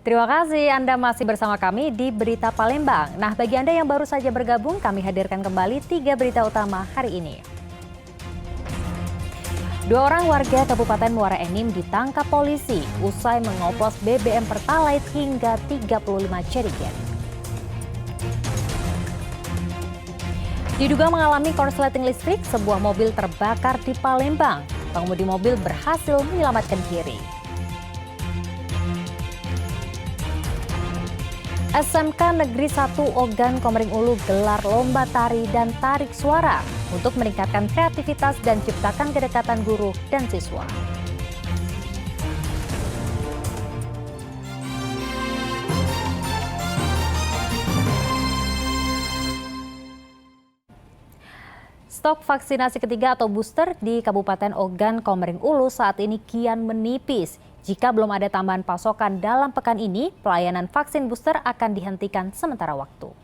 Terima kasih Anda masih bersama kami di Berita Palembang. Nah, bagi Anda yang baru saja bergabung, kami hadirkan kembali 3 berita utama hari ini. 2 orang warga Kabupaten Muara Enim ditangkap polisi usai mengoplos BBM Pertalite hingga 35 jerigen. Diduga mengalami korsleting listrik, sebuah mobil terbakar di Palembang. Pengemudi mobil berhasil menyelamatkan diri. SMK Negeri 1 Ogan Komering Ulu gelar lomba tari dan tarik suara untuk meningkatkan kreativitas dan ciptakan kedekatan guru dan siswa. Stok vaksinasi ketiga atau booster di Kabupaten Ogan Komering Ulu saat ini kian menipis. Jika belum ada tambahan pasokan dalam pekan ini, pelayanan vaksin booster akan dihentikan sementara waktu.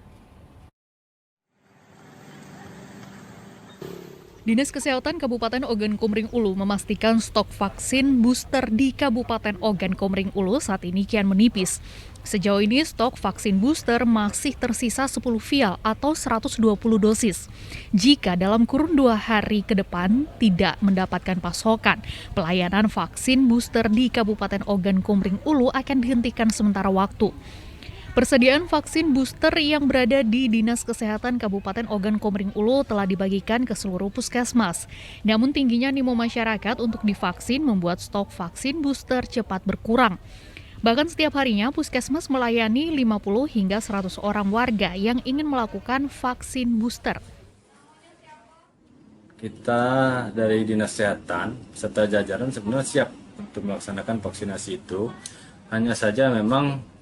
Dinas Kesehatan Kabupaten Ogan Komering Ulu memastikan stok vaksin booster di Kabupaten Ogan Komering Ulu saat ini kian menipis. Sejauh ini stok vaksin booster masih tersisa 10 vial atau 120 dosis. Jika dalam kurun 2 hari ke depan tidak mendapatkan pasokan, pelayanan vaksin booster di Kabupaten Ogan Komering Ulu akan dihentikan sementara waktu. Persediaan vaksin booster yang berada di Dinas Kesehatan Kabupaten Ogan Komering Ulu telah dibagikan ke seluruh puskesmas. Namun tingginya animo masyarakat untuk divaksin membuat stok vaksin booster cepat berkurang. Bahkan setiap harinya puskesmas melayani 50 hingga 100 orang warga yang ingin melakukan vaksin booster. Kita dari Dinas Kesehatan serta jajaran sebenarnya siap untuk melaksanakan vaksinasi itu. Hanya saja memang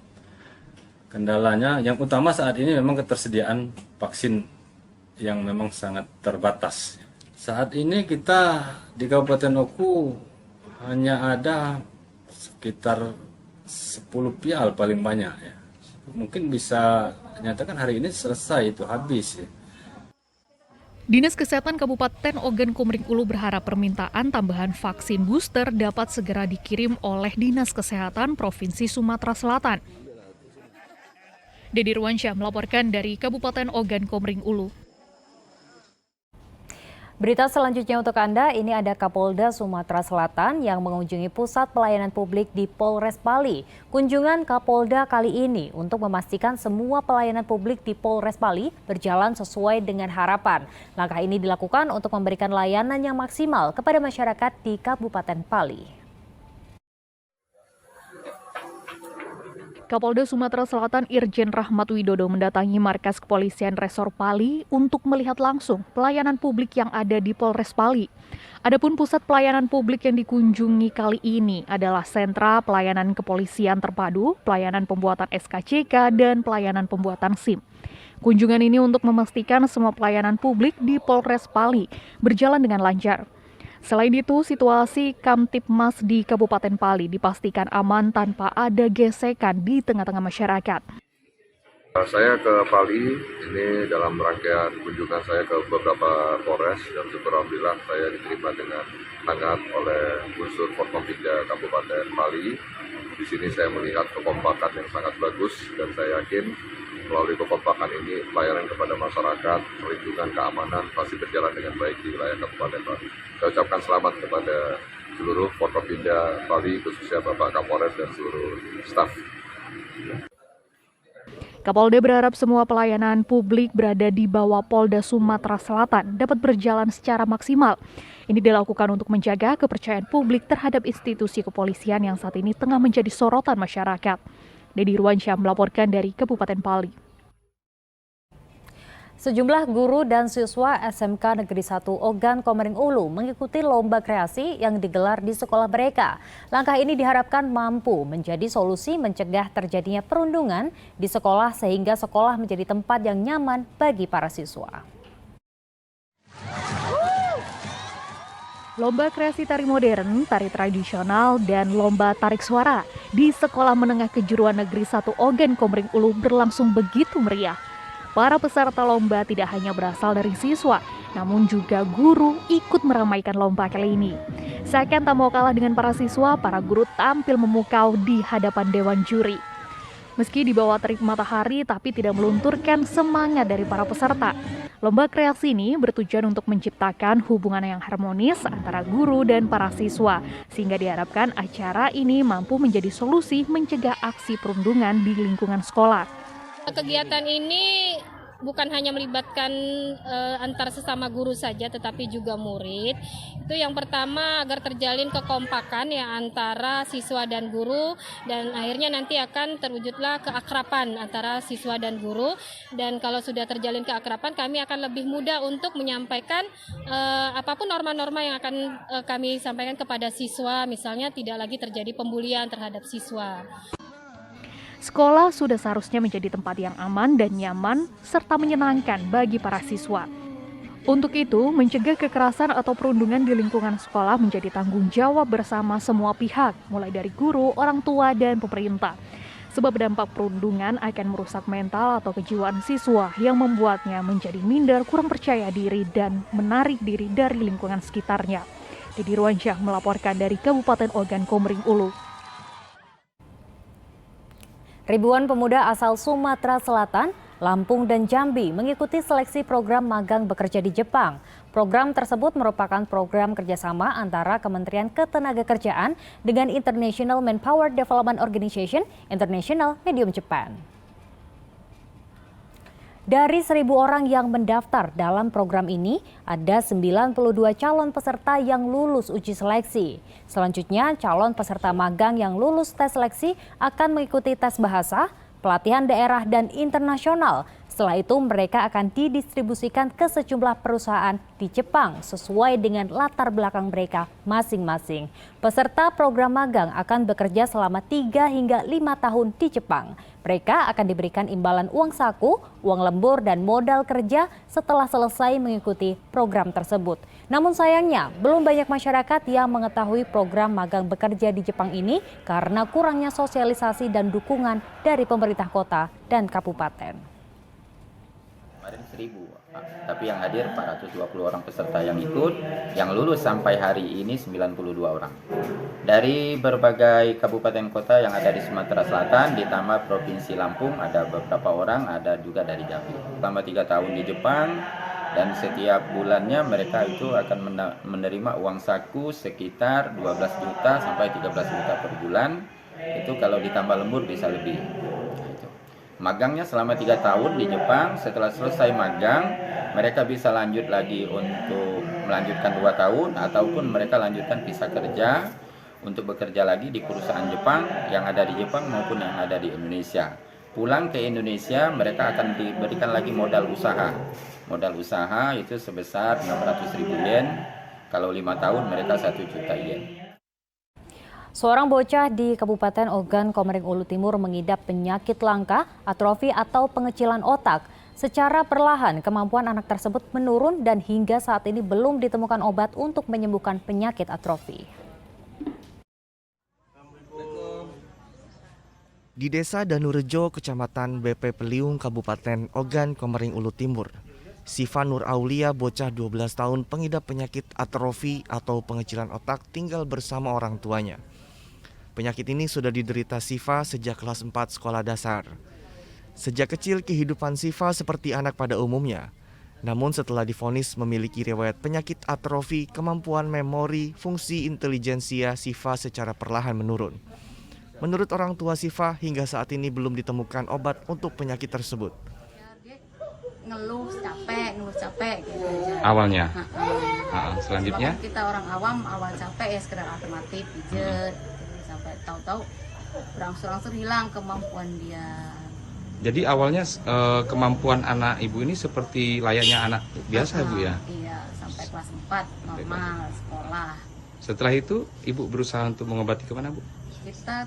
kendalanya yang utama saat ini memang ketersediaan vaksin yang memang sangat terbatas. Saat ini kita di Kabupaten Oku hanya ada sekitar 10 vial paling banyak ya. Mungkin bisa nyatakan hari ini selesai itu habis ya. Dinas Kesehatan Kabupaten Ogan Komering Ulu berharap permintaan tambahan vaksin booster dapat segera dikirim oleh Dinas Kesehatan Provinsi Sumatera Selatan. Dedi Ruansyah melaporkan dari Kabupaten Ogan Komering Ulu. Berita selanjutnya untuk Anda, ini ada Kapolda Sumatera Selatan yang mengunjungi pusat pelayanan publik di Polres Pali. Kunjungan Kapolda kali ini untuk memastikan semua pelayanan publik di Polres Pali berjalan sesuai dengan harapan. Langkah ini dilakukan untuk memberikan layanan yang maksimal kepada masyarakat di Kabupaten Pali. Kapolda Sumatera Selatan Irjen Rahmat Widodo mendatangi markas kepolisian Resor Pali untuk melihat langsung pelayanan publik yang ada di Polres Pali. Adapun pusat pelayanan publik yang dikunjungi kali ini adalah sentra pelayanan kepolisian terpadu, pelayanan pembuatan SKCK, dan pelayanan pembuatan SIM. Kunjungan ini untuk memastikan semua pelayanan publik di Polres Pali berjalan dengan lancar. Selain itu, situasi Kamtipmas di Kabupaten Pali dipastikan aman tanpa ada gesekan di tengah-tengah masyarakat. Saya ke Pali ini dalam rangkaian kunjungan saya ke beberapa Polres dan syukur alhamdulillah saya diterima dengan hangat oleh unsur Forkopimda Kabupaten Pali. Di sini saya melihat kekompakan yang sangat bagus dan saya yakin melalui kekompakan ini pelayanan kepada masyarakat, perlindungan keamanan pasti berjalan dengan baik di wilayah Kabupaten Pali. Saya ucapkan selamat kepada seluruh Forkopimda Pali, khususnya Bapak Kapolres dan seluruh staf. Kapolda berharap semua pelayanan publik berada di bawah Polda Sumatera Selatan dapat berjalan secara maksimal. Ini dilakukan untuk menjaga kepercayaan publik terhadap institusi kepolisian yang saat ini tengah menjadi sorotan masyarakat. Dedi Ruansyah melaporkan dari Kabupaten Pali. Sejumlah guru dan siswa SMK Negeri 1 Ogan Komering Ulu mengikuti lomba kreasi yang digelar di sekolah mereka. Langkah ini diharapkan mampu menjadi solusi mencegah terjadinya perundungan di sekolah sehingga sekolah menjadi tempat yang nyaman bagi para siswa. Lomba kreasi tari modern, tari tradisional, dan lomba tarik suara di Sekolah Menengah Kejuruan Negeri 1 Ogan Komering Ulu berlangsung begitu meriah. Para peserta lomba tidak hanya berasal dari siswa, namun juga guru ikut meramaikan lomba kali ini. Seakan tak mau kalah dengan para siswa, para guru tampil memukau di hadapan dewan juri. Meski di bawah terik matahari, tapi tidak melunturkan semangat dari para peserta. Lomba kreasi ini bertujuan untuk menciptakan hubungan yang harmonis antara guru dan para siswa, sehingga diharapkan acara ini mampu menjadi solusi mencegah aksi perundungan di lingkungan sekolah. Kegiatan ini bukan hanya melibatkan antar sesama guru saja, tetapi juga murid. Itu yang pertama, agar terjalin kekompakan ya antara siswa dan guru, dan akhirnya nanti akan terwujudlah keakraban antara siswa dan guru. Dan kalau sudah terjalin keakraban, kami akan lebih mudah untuk menyampaikan apapun norma-norma yang akan kami sampaikan kepada siswa, misalnya tidak lagi terjadi pembulian terhadap siswa. Sekolah sudah seharusnya menjadi tempat yang aman dan nyaman serta menyenangkan bagi para siswa. Untuk itu, mencegah kekerasan atau perundungan di lingkungan sekolah menjadi tanggung jawab bersama semua pihak, mulai dari guru, orang tua, dan pemerintah. Sebab dampak perundungan akan merusak mental atau kejiwaan siswa yang membuatnya menjadi minder, kurang percaya diri, dan menarik diri dari lingkungan sekitarnya. Didi Ruansyah melaporkan dari Kabupaten Ogan Komering Ulu. Ribuan pemuda asal Sumatera Selatan, Lampung, dan Jambi mengikuti seleksi program magang bekerja di Jepang. Program tersebut merupakan program kerjasama antara Kementerian Ketenagakerjaan dengan International Manpower Development Organization International Medium Japan. Dari 1.000 orang yang mendaftar dalam program ini, ada 92 calon peserta yang lulus uji seleksi. Selanjutnya, calon peserta magang yang lulus tes seleksi akan mengikuti tes bahasa, pelatihan daerah, dan internasional. Setelah itu, mereka akan didistribusikan ke sejumlah perusahaan di Jepang sesuai dengan latar belakang mereka masing-masing. Peserta program magang akan bekerja selama 3 hingga 5 tahun di Jepang. Mereka akan diberikan imbalan uang saku, uang lembur, dan modal kerja setelah selesai mengikuti program tersebut. Namun sayangnya, belum banyak masyarakat yang mengetahui program magang bekerja di Jepang ini karena kurangnya sosialisasi dan dukungan dari pemerintah kota dan kabupaten. Kemarin 1.000, tapi yang hadir 420 orang peserta yang ikut, yang lulus sampai hari ini 92 orang. Dari berbagai kabupaten kota yang ada di Sumatera Selatan, ditambah Provinsi Lampung, ada beberapa orang, ada juga dari Jambi. Selama 3 tahun di Jepang, dan setiap bulannya mereka itu akan menerima uang saku sekitar 12 juta sampai 13 juta per bulan. Itu kalau ditambah lembur bisa lebih. Magangnya selama 3 tahun di Jepang. Setelah selesai magang, mereka bisa lanjut lagi untuk melanjutkan 2 tahun, ataupun mereka lanjutkan visa kerja untuk bekerja lagi di perusahaan Jepang yang ada di Jepang maupun yang ada di Indonesia. Pulang ke Indonesia, mereka akan diberikan lagi modal usaha. Modal usaha itu sebesar 600.000 yen. Kalau 5 tahun mereka 1 juta yen. Seorang bocah di Kabupaten Ogan Komering Ulu Timur mengidap penyakit langka, atrofi atau pengecilan otak. Secara perlahan, kemampuan anak tersebut menurun dan hingga saat ini belum ditemukan obat untuk menyembuhkan penyakit atrofi. Di Desa Danurejo, Kecamatan BP Peliung, Kabupaten Ogan Komering Ulu Timur, Siva Nur Aulia, bocah 12 tahun pengidap penyakit atrofi atau pengecilan otak, tinggal bersama orang tuanya. Penyakit ini sudah diderita Siva sejak kelas 4 sekolah dasar. Sejak kecil kehidupan Siva seperti anak pada umumnya. Namun setelah divonis memiliki riwayat penyakit atrofi, kemampuan memori, fungsi intelijensia Siva secara perlahan menurun. Menurut orang tua Siva, hingga saat ini belum ditemukan obat untuk penyakit tersebut. Ngeluh capek gitu aja. Awalnya? Selanjutnya? Kita orang awam awal capek ya sekedar alternatif pijet sampai tahu-tahu berangsur-angsur hilang kemampuan dia. Jadi awalnya kemampuan anak ibu ini seperti layaknya anak biasa bu ya? Iya, sampai kelas 4 normal sekolah. Setelah itu ibu berusaha untuk mengobati kemana bu? Kita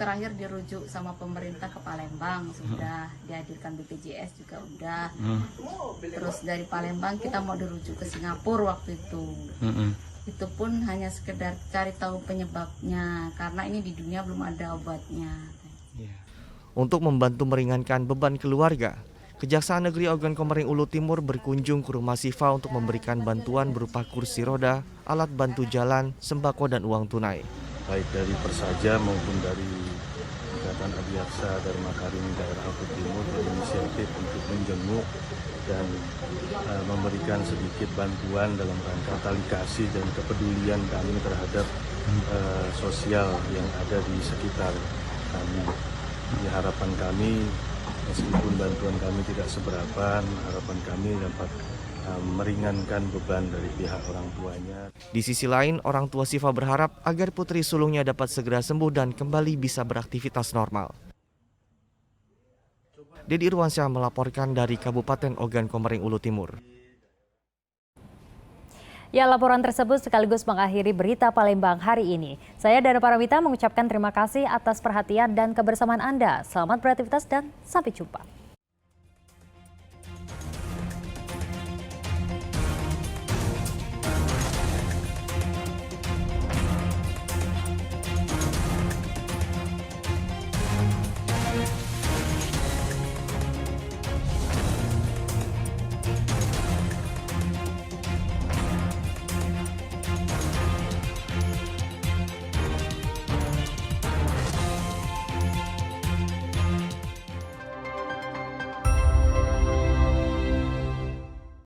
terakhir dirujuk sama pemerintah ke Palembang, sudah dihadirkan BPJS juga udah. Terus dari Palembang kita mau dirujuk ke Singapura waktu itu. Itu pun hanya sekedar cari tahu penyebabnya karena ini di dunia belum ada obatnya. Untuk membantu meringankan beban keluarga, Kejaksaan Negeri Ogan Komering Ulu Timur berkunjung ke rumah Siva untuk memberikan bantuan berupa kursi roda, alat bantu jalan, sembako, dan uang tunai. Baik dari Persaja maupun dari Kecamatan Adiaksa Dharma Karim daerah Oku Timur berinisiatif untuk menjenguk dan memberikan sedikit bantuan dalam rangka tali kasih dan kepedulian kami terhadap sosial yang ada di sekitar kami. Harapan kami, meskipun bantuan kami tidak seberapa, harapan kami dapat meringankan beban dari pihak orang tuanya. Di sisi lain, orang tua Siva berharap agar putri sulungnya dapat segera sembuh dan kembali bisa beraktivitas normal. Dedi Irwansyah melaporkan dari Kabupaten Ogan Komering Ulu Timur. Ya, laporan tersebut sekaligus mengakhiri berita Palembang hari ini. Saya Dara Parawita mengucapkan terima kasih atas perhatian dan kebersamaan Anda. Selamat beraktivitas dan sampai jumpa.